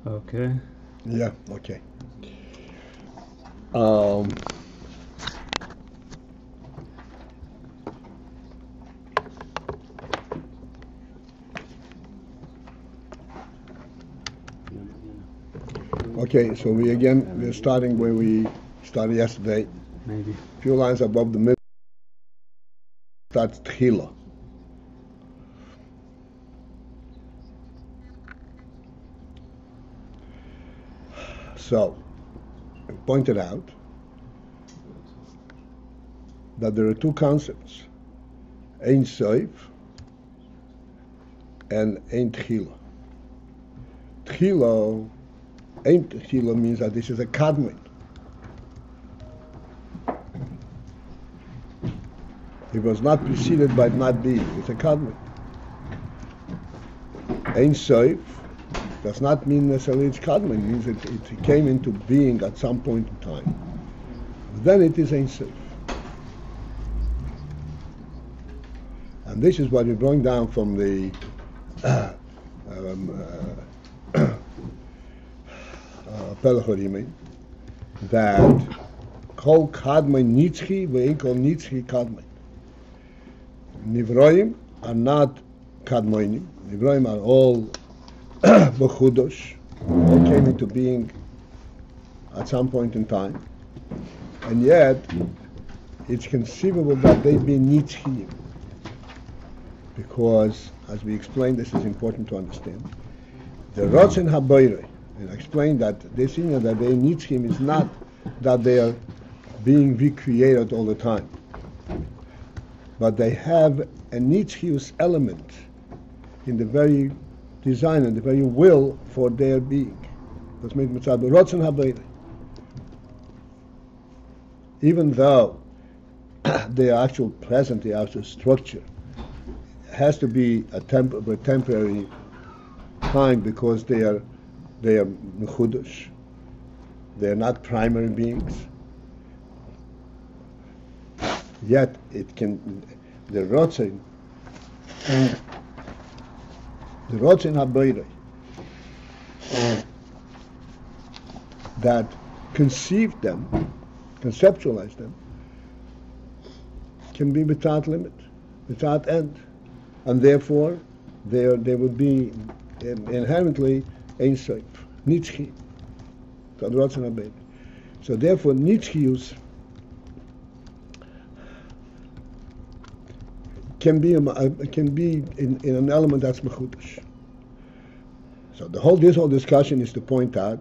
Okay. Yeah, okay. Um, okay, so we're starting where we started yesterday. Maybe. A few lines above the middle starts Tchila. So, I pointed out that there are two concepts, Ein Sof and Ein Tchila. Tchila, Ein Tchila means that this is a kadmon. It was not preceded by not being. It's a kadmon. Ein Sof does not mean necessarily it's kadmon. It means it came into being at some point in time. Then it is Ein Sof. And this is what we bring down from the Pelchorimin, that kol kadmon nitzchi ve'en kol nitzchi kadmon. Nivroim are not kadmonim. Nivroim are all b'chudosh, all came into being at some point in time, and yet it's conceivable that they be nitzchiyim, because, as we explained, this is important to understand. The rotzen haboire, and I explained that this thing that they nitzchiyim is not that they are being recreated all the time, but they have a nitzchius element in the very design and the very will for their being. That's made mitzvah rotzen haboire. Even though the actual present, the actual structure, has to be a temporary time because they are mechudosh. They are not primary beings. Yet it can the rotzen haboire that conceived them, conceptualized them, can be without limit, without end, and therefore they would be inherently Ein Sof, nitzchi, so therefore nitzchius can be in an element that's mechudash. So this whole discussion is to point out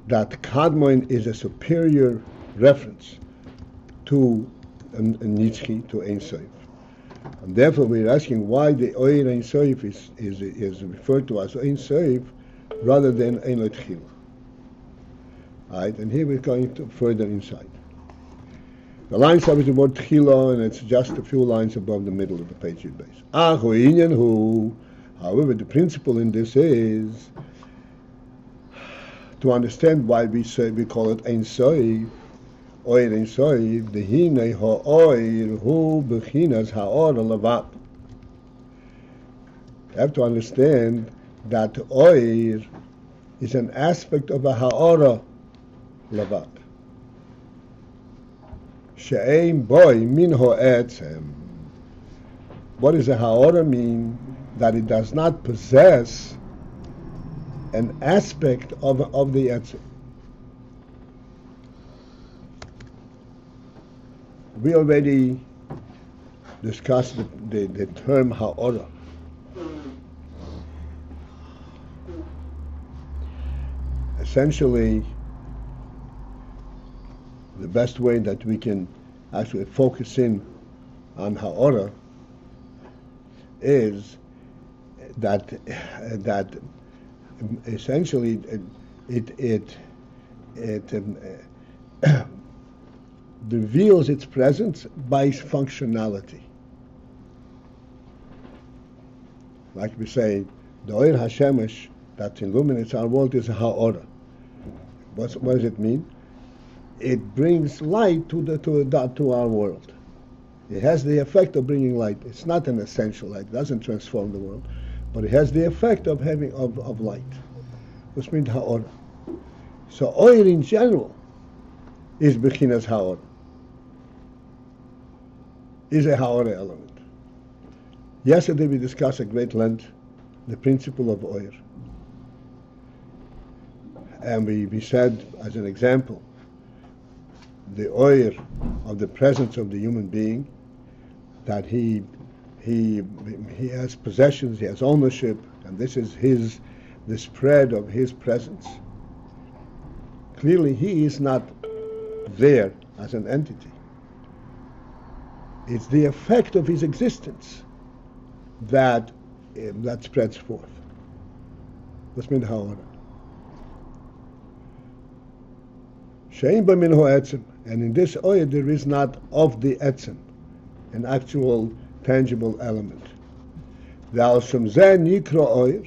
that kadmon is a superior reference to a nitzchi, to Ein Sof. And therefore we're asking why the Oyer Ein Sof is referred to as Ein Sof rather than Ein Tchila. Right? And here we're going to further inside. The line starts with the word Tchila, and it's just a few lines above the middle of the page in Beis. However, the principle in this is to understand why we call it Ein Sof, Oyer Ein Sof, Dehine ha'oyer hu b'chinas ha'or levat. You have to understand that the Oyer is an aspect of a ha'ora levat. She'ein boy min ho'etzem. What does a ha'ora mean? That it does not possess an aspect of the etzem. We already discussed the term ha'ora. Essentially, the best way that we can actually focus in on ha'ora is that essentially it reveals its presence by its functionality. Like we say, the Oyer HaShemesh that illuminates our world is a ha'ora. What does it mean? It brings light to our world. It has the effect of bringing light. It's not an essential light. It doesn't transform the world, but it has the effect of having of light. was meant ha'ora. So oil in general is bechinas ha'ora, is a ha'ora element. Yesterday we discussed at great length the principle of oil. And we said, as an example, the oil of the presence of the human being, that he has possessions, he has ownership, and this is the spread of his presence. Clearly, he is not there as an entity. It's the effect of his existence that spreads forth. That's min ha'ora. She'ein ba min ha'etzem, and in this oil there is not of the etzem, an actual tangible element. Ve'al shem zeh nikra oil.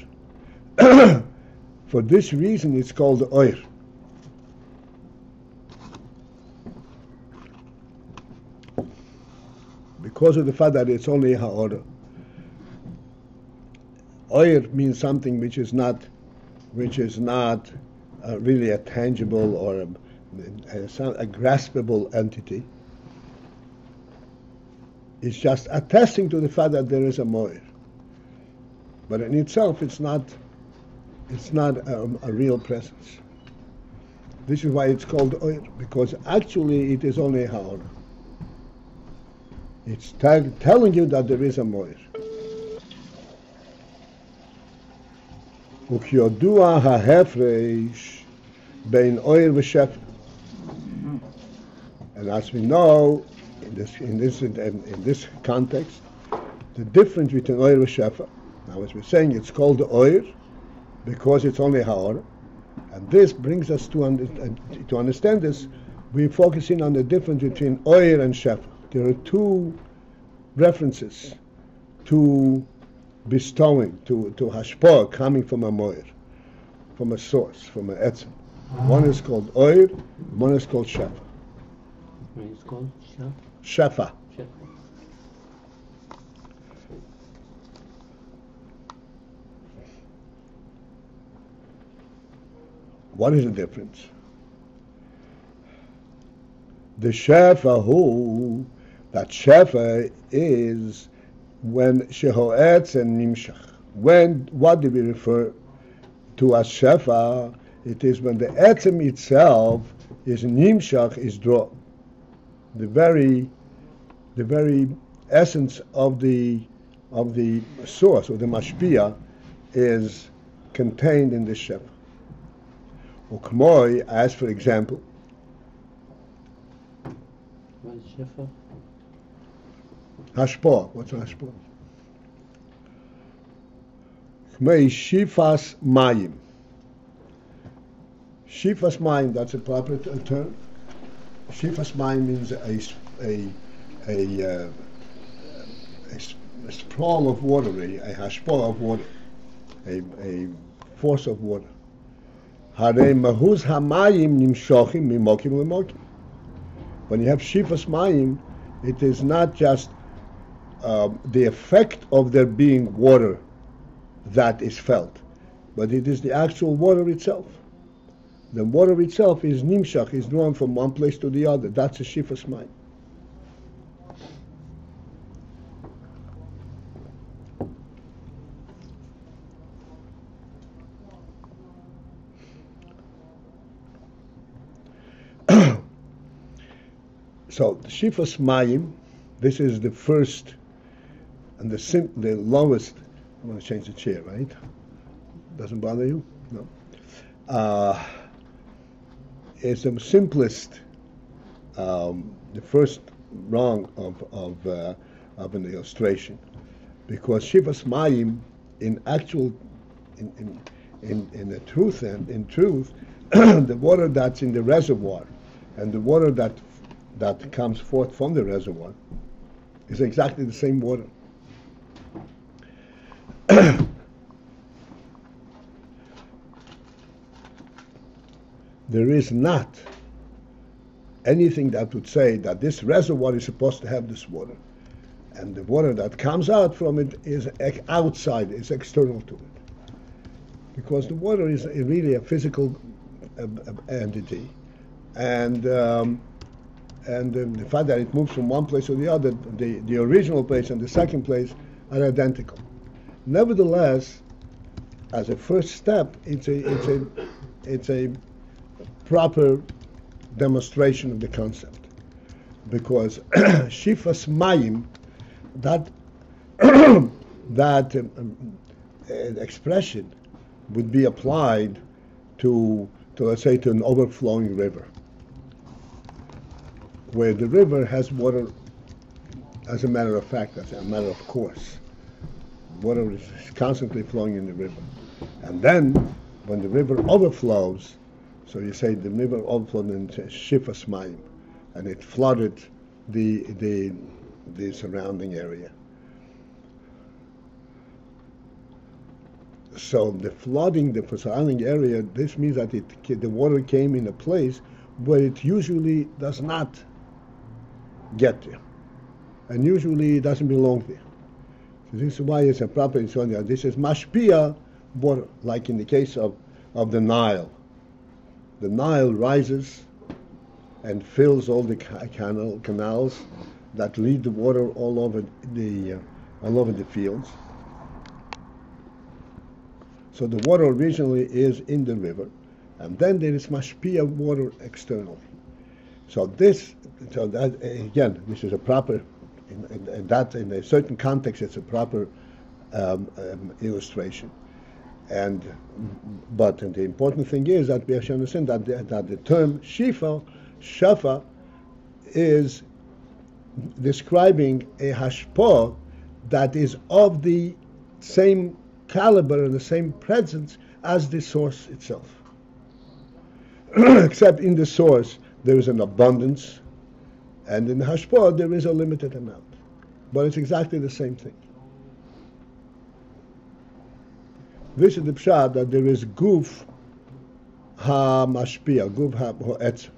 For this reason it's called oil. Because of the fact that it's only ha'ora. Oil means something which is not really a tangible or a graspable entity. It's just attesting to the fact that there is a moir. But in itself, it's not a real presence. This is why it's called oir, because actually it is only ha'ora. It's telling you that there is a moir. Ukyodua ha'hefresh bein oir v'shefa. And as we know, in this context, the difference between oir and shefa. Now, as we're saying, it's called oir because it's only ha'ora, and this brings us to understand this. We're focusing on the difference between oir and shefa. There are two references to bestowing, to hashpah coming from a moir, from a source, from an etzem. One is called oir, one is called shefa. It's called Shefa. What is the difference? The shefa that shefa is when shehoetz and nimshach. What do we refer to as shefa? It is when the etzem itself is nimshach, is drawn. The very essence of the source, or the mashpia, is contained in the shefa. Ukmoi, as for example, what is shefa? Hashpah. What's hashpah? Kmei shifas mayim. Shifas mayim, that's a proper term. Shifas mayim means a sprawl of water, a hashpah of water, a force of water. Harei mahuz hamayim nimshochim mimokim lemokim. When you have shifas mayim, it is not just the effect of there being water that is felt, but it is the actual water itself. The water itself is nimshach, is drawn from one place to the other. That's a shifas mayim. So the shifas mayim, this is the first and the lowest. I'm going to change the chair, right? Doesn't bother you? No. It's the simplest, the first rung of an illustration, because shifas mayim, in truth, the water that's in the reservoir and the water that comes forth from the reservoir is exactly the same water. There is not anything that would say that this reservoir is supposed to have this water, and the water that comes out from it is outside, is external to it. because the water is really a physical entity, and the fact that it moves from one place to the other, the original place and the second place are identical. Nevertheless, as a first step, it's a proper demonstration of the concept, because shifas mayim, that that expression would be applied to let's say to an overflowing river, where the river has water as a matter of fact, as a matter of course. Water is constantly flowing in the river. And then, when the river overflows, so you say the river overflowed into shifas mayim, and it flooded the surrounding area. So the flooding the surrounding area, this means that the water came in a place where it usually does not get there, and usually it doesn't belong there. So this is why it's a proper. So this is mashpia water, like in the case of the Nile. The Nile rises and fills all the canals that lead the water all over the fields. So the water originally is in the river, and then there is mashpia water externally. So that again, this is a proper. In a certain context, it's a proper illustration. But the important thing is that we have to understand that the term shafa is describing a hashpah that is of the same caliber and the same presence as the source itself. Except in the source there is an abundance, and in the hashpah there is a limited amount. But it's exactly the same thing. This is the pshat that there is guf ha-mashpia, guf ha-etz.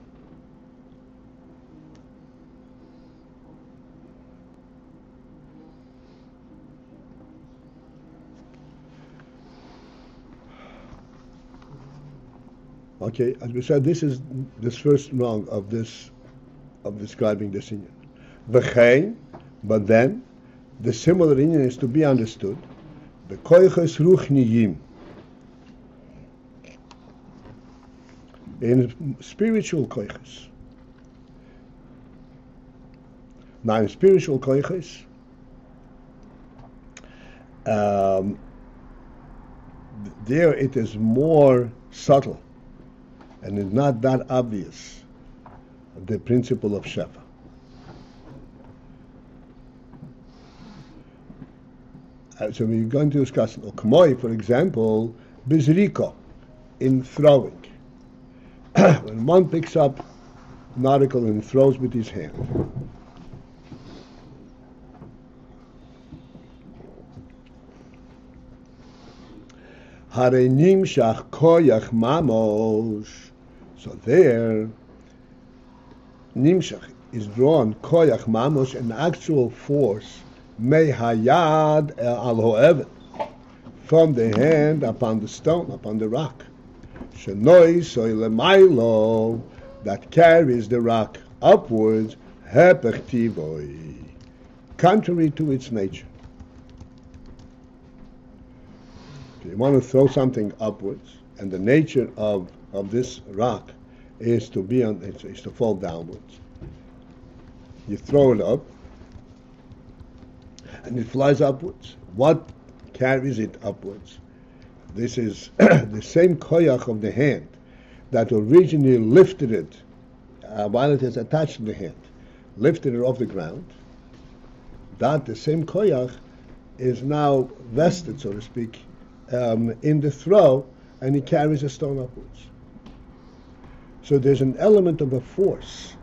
Okay, as we said, this is this first rung of describing this inyan. V'chein, but then the similar inyan is to be understood. The koiches ruchniyim, in spiritual koiches. Now, in spiritual koiches, there it is more subtle, and it's not that obvious, the principle of Shefa. So we're going to discuss Okmoi, for example, Bizriko, in throwing. When one picks up an article and throws with his hand. Harenim shach koyach mamosh. So there, nimshach is drawn koyach mamosh, an actual force, mei hayad al ho'evet, from the hand upon the stone, upon the rock. Shenoi soy lemailo, that carries the rock upwards, hepech tivoi, contrary to its nature. If you want to throw something upwards, and the nature of this rock is to be is to fall downwards. You throw it up, and it flies upwards. What carries it upwards? This is the same koyach of the hand that originally lifted it while it is attached to the hand, lifted it off the ground. That the same koyach is now vested, so to speak, in the throw, and it carries a stone upwards. So there's an element of a force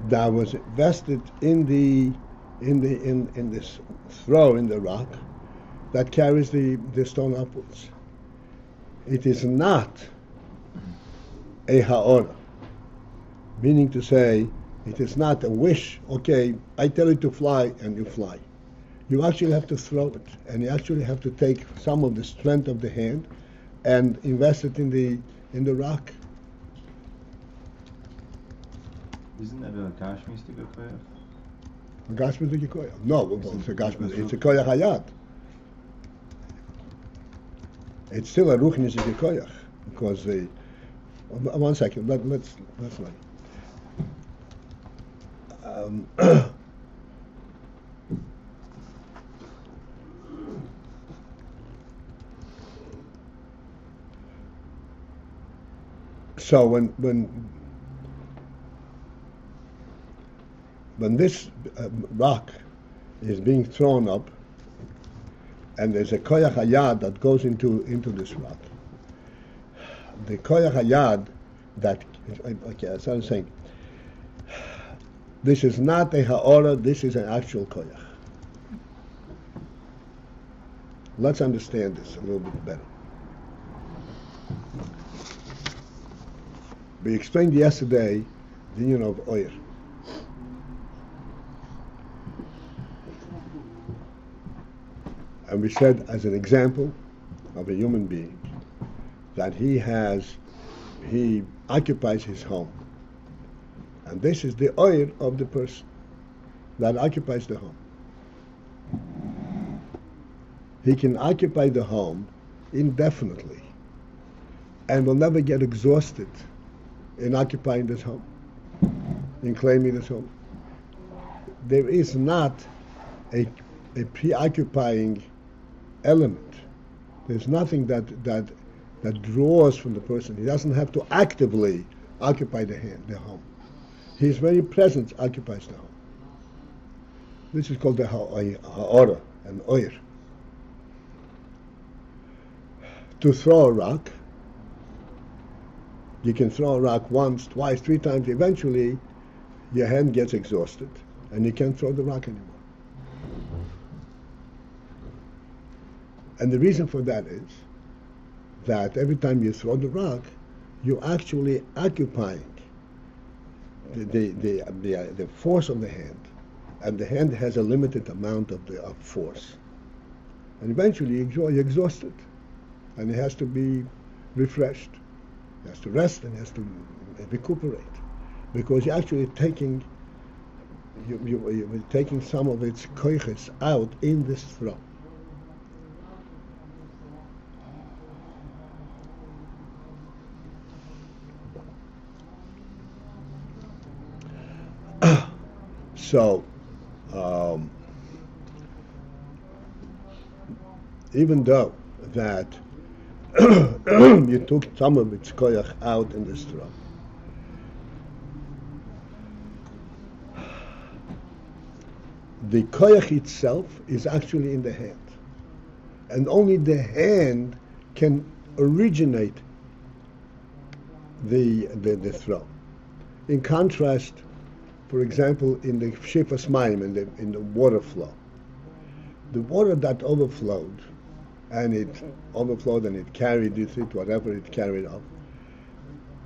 that was vested in this throw in the rock that carries the stone upwards. It is not a ha'ora, meaning to say, it is not a wish, okay, I tell you to fly and you fly. You actually have to throw it, and you actually have to take some of the strength of the hand and invest it in the rock. Isn't that a Gashmistic koyach? A Gashmizik koyach. No, it's a Gashmizik. It's a koyach hayat. It's still a ruchnistic koyach because the. One second. Let's learn. So when this rock is being thrown up, and there's a koyach hayad that goes into this rock, the koyach hayad that, okay, as I was saying, this is not a ha'ora, this is an actual koyach. Let's understand this a little bit better. We explained yesterday the union of oir. And we said, as an example of a human being, that he occupies his home. And this is the oir of the person that occupies the home. He can occupy the home indefinitely and will never get exhausted in occupying this home, in claiming this home. There is not a preoccupying element. There's nothing that draws from the person. He doesn't have to actively occupy the home. His very presence occupies the home. This is called the ha'ora, an oir. To throw a rock, you can throw a rock once, twice, 3 times. Eventually, your hand gets exhausted, and you can't throw the rock anymore. And the reason for that is that every time you throw the rock, you're actually occupying the force of the hand, and the hand has a limited amount of force. And eventually, you're exhausted, and it has to be refreshed. It has to rest and has to recuperate, because you're actually taking you're taking some of its koiches out in this throw. So, even though that you took some of its koyach out in this throw, the koyach itself is actually in the hand, and only the hand can originate the throw. In contrast, for example, in the shifas mayim, in the water flow, the water that overflowed, and it carried with it whatever it carried up.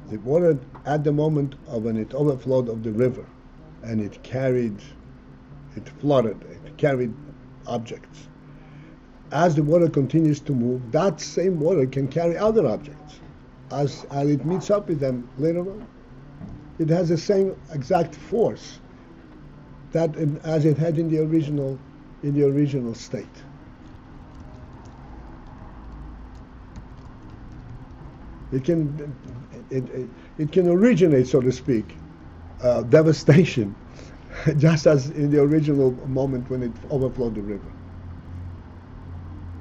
The water at the moment of when it overflowed of the river, and it flooded, it carried objects. As the water continues to move, that same water can carry other objects as it meets up with them later on. It has the same exact force as it had in the original state. It can originate, so to speak, devastation, just as in the original moment when it overflowed the river.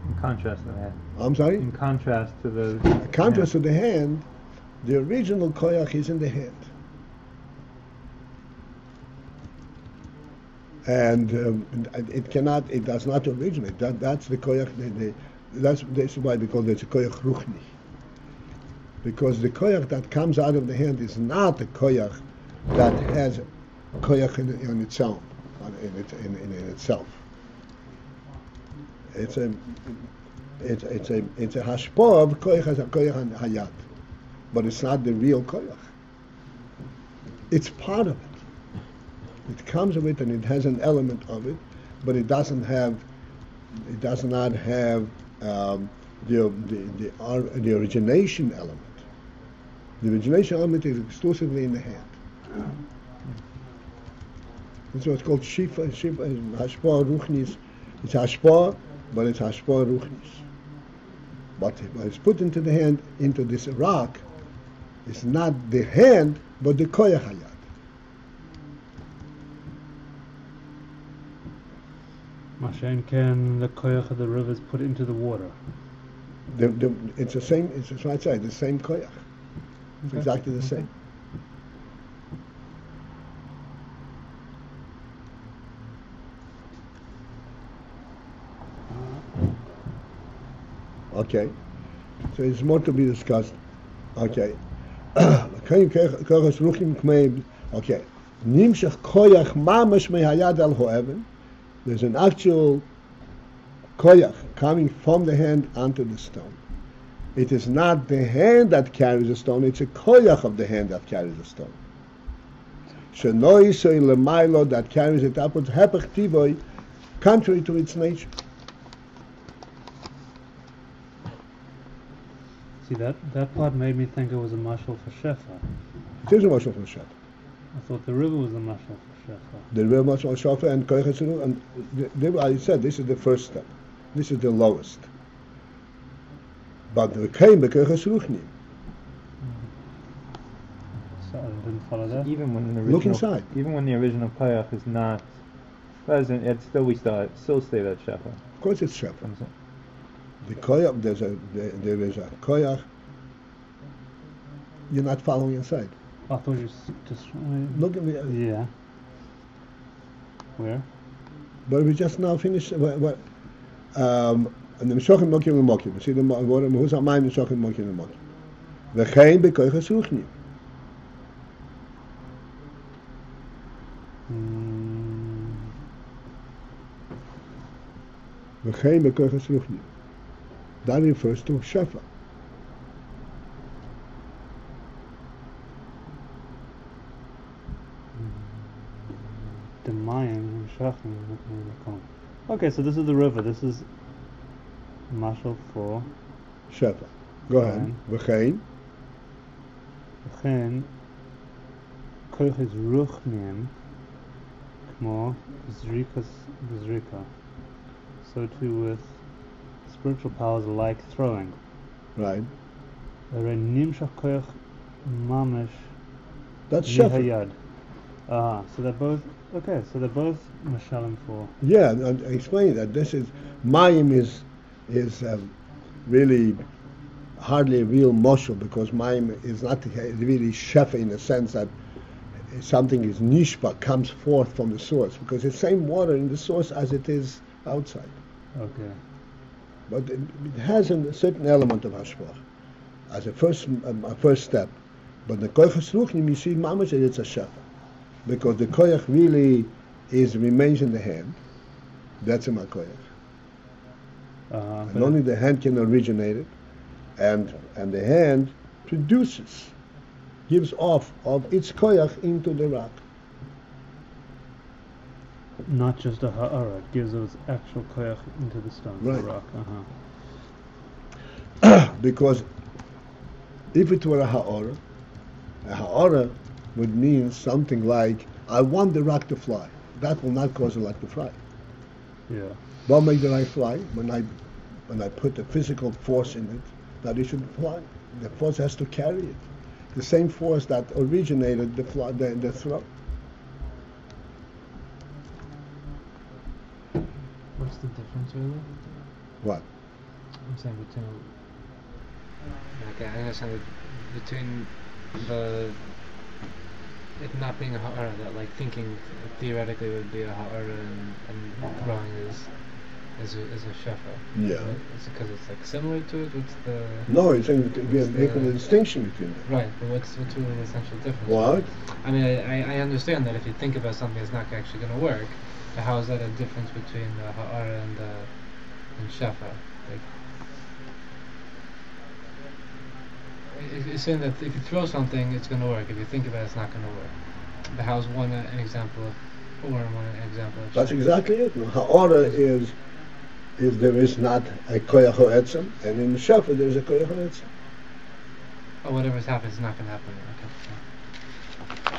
In contrast to the hand. I'm sorry? In contrast to the to the hand, the original koyach is in the hand. And it does not originate. That's the koyach. That's why we call it a koyach ruchni. Because the koyach that comes out of the hand is not a koyach that has koyach in its own, in itself. It's a hashpah of koyach as a koyach hayat, but it's not the real koyach. It's part of it. It comes with it and it has an element of it, but it does not have the origination element. The origination element is exclusively in the hand. That's what's called Shifa, Hashpa Ruchnis. It's Hashpa, but it's Hashpa Ruchnis. But when it's put into the hand, into this rock, it's not the hand, but the Koyach Hayad. Mashen can the koyach of the rivers put into the water. It's the same, it's what I say, the same Koyach. It's exactly the same. Okay, so it's more to be discussed. Okay. Okay. Nimshach koyach mamash mehayad al ho'even. There's an actual koyach coming from the hand onto the stone. It is not the hand that carries the stone, it's a koyach of the hand that carries the stone. Shenoi so in lemailo that carries it upwards, hepech tivoi, contrary to its nature. See, that part made me think it was a mashal for shefa. It is a mashal for shefa. I thought the river was a mashal for shefa. The river mashal for shefa and koyach etzenu, and I said this is the first step. This is the lowest. But the kaim bekoyach ruchnim. So I didn't follow that. Even when the original, Look inside. Even when the original koyach is not present, it's still still say that shefa. Of course, it's shefa. The koyach, there is a koyach. You're not following inside. I thought you just Look at me. yeah. Where? But we just now finished. And the Meshochim Mokim Mokim. See the water. Who's Amayim Meshochim Mokim Mokim. V'chein bekoyach ruchnim. V'chein bekoyach ruchnim. That refers to shefa. The Mayim Shachim. Okay, so this is the river. This is mashal for Shefa. Go ahead. V'chein. V'chein koyach ruchnim kmo zrika. So too with spiritual powers like throwing. Right. Nimshach koyach mamish That's shefa. mihayad. So they're both okay. So they're both mashalim for. Yeah, and explain that this is Mayim is really hardly a real moshel because Mayim is not really shefa in the sense that something is nishpa, comes forth from the source, because it's the same water in the source as it is outside. Okay. But it has a certain element of hashpach as a first step. But the koyach ruchnim, you see, mamash, it's a shefa, because the koyach really remains in the hand. That's a makoyach. And only the hand can originate it, and the hand produces, gives off of its koyach into the rock. Not just a ha'ara, it gives its actual koyach into the stone, Right. the rock. Because if it were a ha'ara would mean something like, I want the rock to fly. That will not cause the rock to fly. Yeah. What makes the rock fly? When I put the physical force in it, that it should fly. The force has to carry it. The same force that originated the throw. What's the difference really? What? I'm saying between, like, I understand between it not being a ha'ara, that like thinking theoretically would be a ha'ara and throwing is a shefa. Yeah. Right? Is it because it's like similar to it? What's the No, it's saying we are making a distinction between them. right? But what's really the essential difference? What? I mean, I understand that if you think about something that's not actually going to work, but how is that a difference between the ha'ara and shefa? Like, it's saying that if you throw something, it's going to work. If you think about it, it's not going to work. But how's one an example of, or one an example of? That's shefa? exactly it. Ha'ara if there is not a koyach ha'etzem, and in the shafa there is a koyach ha'etzem. Oh, whatever's happened is not going to happen. Okay.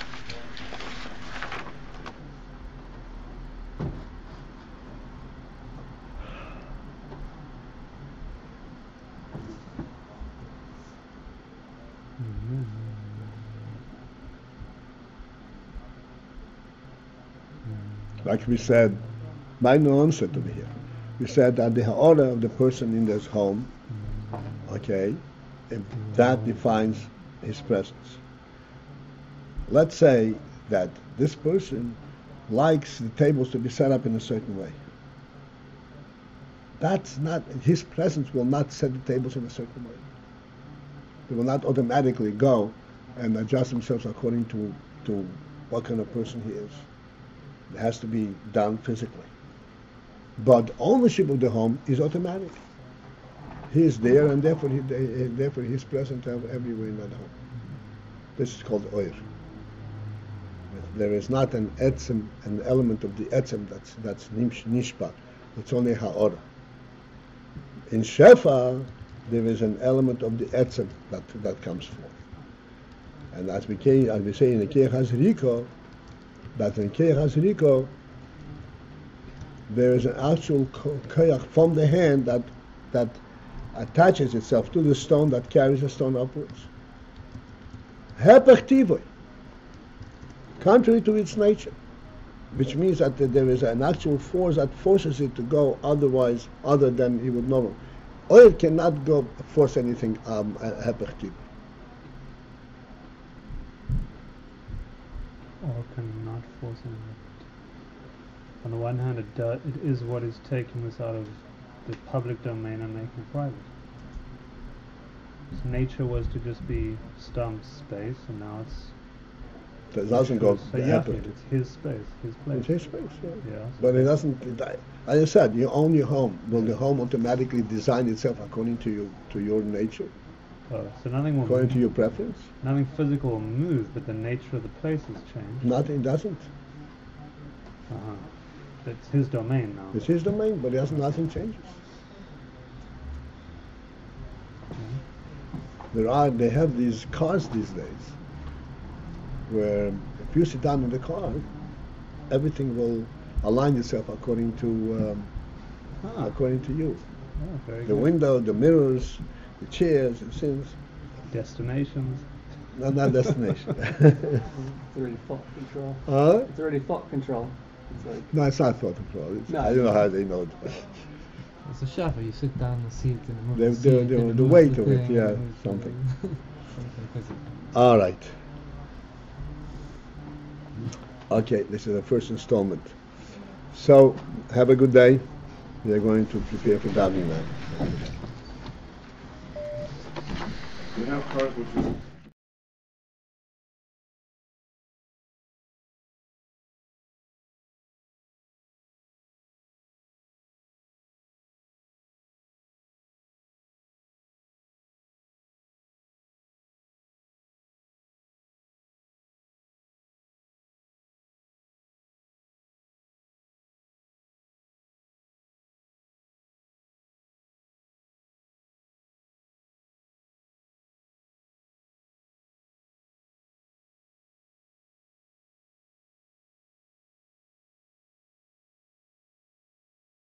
Like we said, by no answer to me here. We said that the ha'ara of the person in this home, okay, that defines his presence. Let's say that this person likes the tables to be set up in a certain way. That's not, his presence will not set the tables in a certain way. They will not automatically go and adjust themselves according to what kind of person he is. It has to be done physically. But ownership of the home is automatic. He is there, and therefore he is present everywhere in that home. This is called oir. There is not an etzem, an element of the etzem that's nishpat. It's only ha'ora. In shefa, there is an element of the etzem that comes forth. And as we say in the Kiyach HaZriko, that in Kiyach HaZriko, there is an actual koyach from the hand that attaches itself to the stone that carries the stone upwards. Hepech tivoy, contrary to its nature, which means that there is an actual force that forces it to go other than it would normally. Oil cannot go force anything hepech tivoy. Or cannot force anything. On the one hand, it is what is taking this out of the public domain and making it private. Its nature was to just be stumped space, and now It doesn't go so Yachid, it's his space, his place. It's his space, yeah. Yeah. But it doesn't. As I said, you own your home. Will the home automatically design itself according to your nature, So nothing will according to your preference? nothing physical will move, but the nature of the place has changed. Nothing doesn't. Uh-huh. It's his domain now. It's his domain, but nothing changes. They have these cars these days, where if you sit down in the car, everything will align itself according to you. Oh, very The good. window, the mirrors, the chairs, the things. Destinations. No, not destination. It's already thought control. Huh? It's already thought control. It's like, No, it's not thought control. No. I don't know how they know it. It's a shafa. You sit down in the seat and it moves the seat. and it The moves weight the of it, thing, yeah, and it moves the- something. something physical. All right. Okay, this is the first installment. So, have a good day. We are going to prepare for davening now. You have cars which is